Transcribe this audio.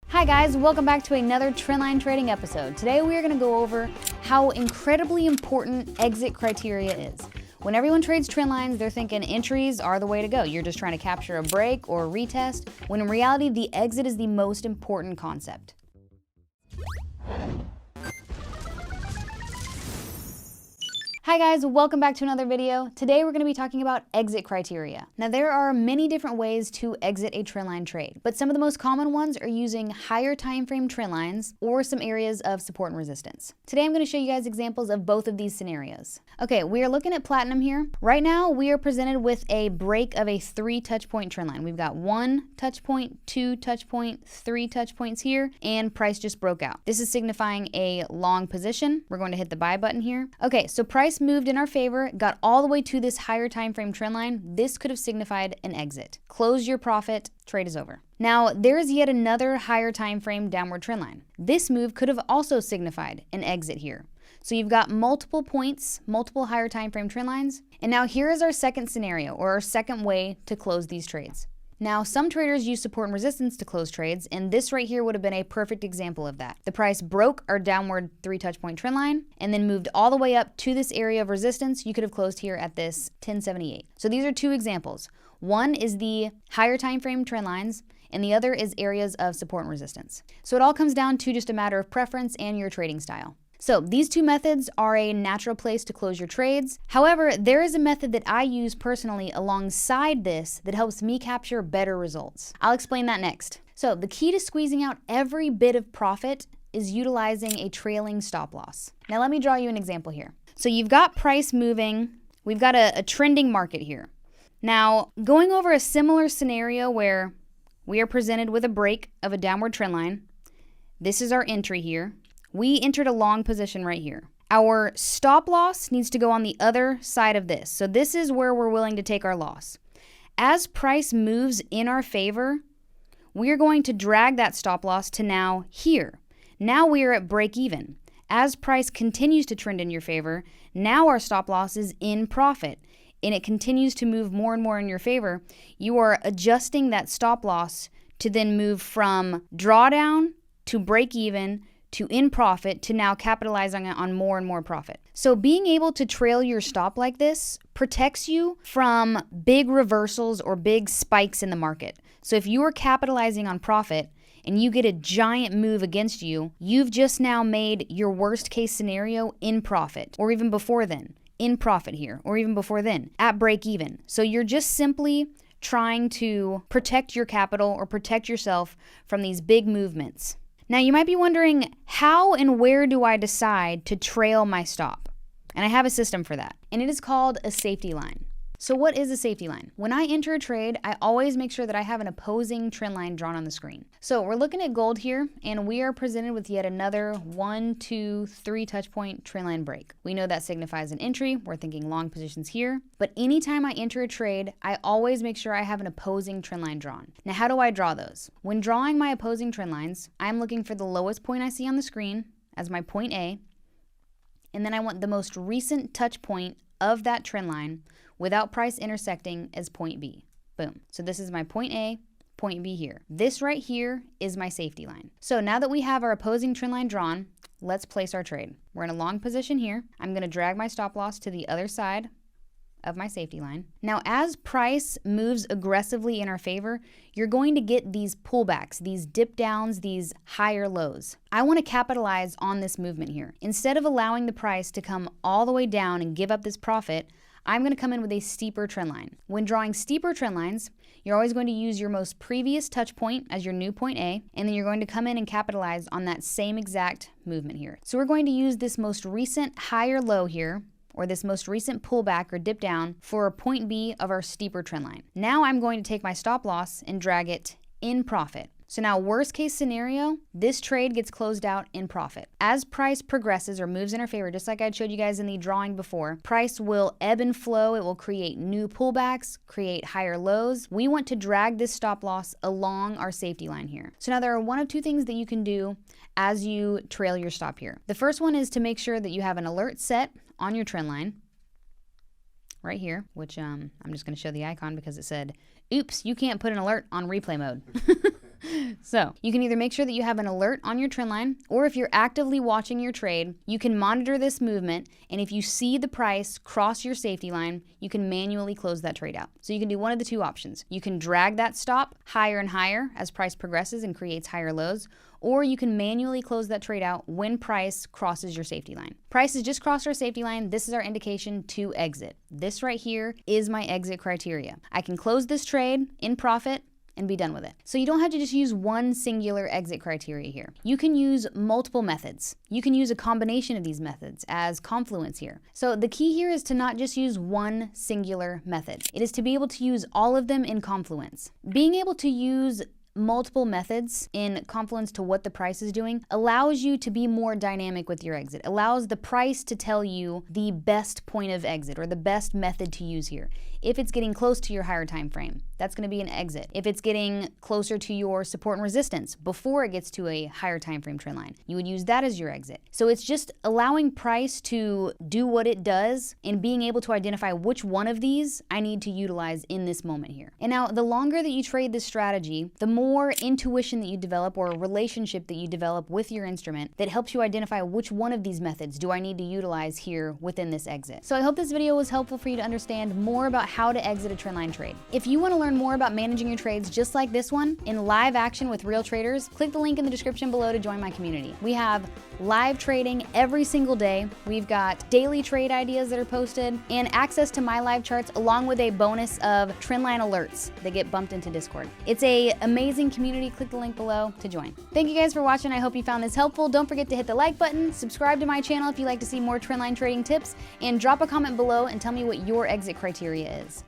Hi guys, welcome back to another Trendline trading episode. Today we are going to go over how incredibly important exit criteria is. When everyone trades trend lines, they're thinking entries are the way to go. You're just trying to capture a break or a retest, when in reality the exit is the most important concept. Hi guys, welcome back to another video. Today we're going to be talking about exit criteria. Now there are many different ways to exit a trendline trade, but some of the most common ones are using higher time frame trend lines or some areas of support and resistance. Today I'm going to show you guys examples of both of these scenarios. Okay, we are looking at platinum here. Right now we are presented with a break of a 3 touch point trend line. We've got 1 touch point, 2 touch point, 3 touch points here, and price just broke out. This is signifying a long position. We're going to hit the buy button here. Okay, so price moved in our favor, got all the way to this higher time frame trend line. This could have signified an exit. Close your profit, trade is over. Now, there is yet another higher time frame downward trend line. This move could have also signified an exit here. So you've got multiple points, multiple higher time frame trend lines. And now here is our second scenario, or our second way to close these trades. Now, some traders use support and resistance to close trades, and this right here would have been a perfect example of that. The price broke our downward 3 touch point trend line and then moved all the way up to this area of resistance. You could have closed here at this 1078. So these are two examples. One is the higher time frame trend lines, and the other is areas of support and resistance. So it all comes down to just a matter of preference and your trading style. So these two methods are a natural place to close your trades. However, there is a method that I use personally alongside this that helps me capture better results. I'll explain that next. So the key to squeezing out every bit of profit is utilizing a trailing stop loss. Now let me draw you an example here. So you've got price moving. We've got a trending market here. Now going over a similar scenario where we are presented with a break of a downward trend line. This is our entry here. We entered a long position right here. Our stop loss needs to go on the other side of this. So this is where we're willing to take our loss. As price moves in our favor, we're going to drag that stop loss to now here. Now we are at break even. As price continues to trend in your favor, now our stop loss is in profit and it continues to move more and more in your favor. You are adjusting that stop loss to then move from drawdown to break even to in profit to now capitalizing on more and more profit. So being able to trail your stop like this protects you from big reversals or big spikes in the market. So if you are capitalizing on profit and you get a giant move against you, you've just now made your worst case scenario in profit, or even before then, in profit here, or even before then, at break even. So you're just simply trying to protect your capital or protect yourself from these big movements. Now you might be wondering, how and where do I decide to trail my stop? And I have a system for that, and it is called a safety line. So what is a safety line? When I enter a trade, I always make sure that I have an opposing trend line drawn on the screen. So we're looking at gold here, and we are presented with yet another 1, 2, 3 touch point trend line break. We know that signifies an entry. We're thinking long positions here. But anytime I enter a trade, I always make sure I have an opposing trend line drawn. Now, how do I draw those? When drawing my opposing trend lines, I'm looking for the lowest point I see on the screen as my point A, and then I want the most recent touch point of that trend line without price intersecting as point B. Boom. So this is my point A, point B here. This right here is my safety line. So now that we have our opposing trend line drawn, let's place our trade. We're in a long position here. I'm going to drag my stop loss to the other side of my safety line. Now, as price moves aggressively in our favor, you're going to get these pullbacks, these dip downs, these higher lows. I want to capitalize on this movement here. Instead of allowing the price to come all the way down and give up this profit, I'm going to come in with a steeper trend line. When drawing steeper trend lines, you're always going to use your most previous touch point as your new point A, and then you're going to come in and capitalize on that same exact movement here. So we're going to use this most recent higher low here, or this most recent pullback or dip down for a point B of our steeper trend line. Now I'm going to take my stop loss and drag it in profit. So now worst case scenario, this trade gets closed out in profit. As price progresses or moves in our favor, just like I showed you guys in the drawing before, price will ebb and flow. It will create new pullbacks, create higher lows. We want to drag this stop loss along our safety line here. So now there are one of two things that you can do as you trail your stop here. The first one is to make sure that you have an alert set on your trend line right here, which I'm just going to show the icon because it said, oops, you can't put an alert on replay mode. So you can either make sure that you have an alert on your trend line, or if you're actively watching your trade, you can monitor this movement, and if you see the price cross your safety line, you can manually close that trade out. So you can do one of the two options. You can drag that stop higher and higher as price progresses and creates higher lows, or you can manually close that trade out when price crosses your safety line. Price has just crossed our safety line. This is our indication to exit. This right here is my exit criteria. I can close this trade in profit and be done with it. So you don't have to just use one singular exit criteria here. You can use multiple methods. You can use a combination of these methods as confluence here. So the key here is to not just use one singular method. It is to be able to use all of them in confluence. Being able to use multiple methods in confluence to what the price is doing allows you to be more dynamic with your exit, allows the price to tell you the best point of exit or the best method to use here. If it's getting close to your higher time frame, that's going to be an exit. If it's getting closer to your support and resistance before it gets to a higher time frame trend line, you would use that as your exit. So it's just allowing price to do what it does and being able to identify which one of these I need to utilize in this moment here. And now the longer that you trade this strategy, the more intuition that you develop or a relationship that you develop with your instrument that helps you identify which one of these methods do I need to utilize here within this exit. So I hope this video was helpful for you to understand more about how to exit a trendline trade. If you want to learn more about managing your trades just like this one in live action with real traders, click the link in the description below to join my community. We have live trading every single day. We've got daily trade ideas that are posted and access to my live charts along with a bonus of trendline alerts that get bumped into Discord. It's an amazing community. Click the link below to join. Thank you guys for watching. I hope you found this helpful. Don't forget to hit the like button, subscribe to my channel if you'd like to see more trendline trading tips, and drop a comment below and tell me what your exit criteria is.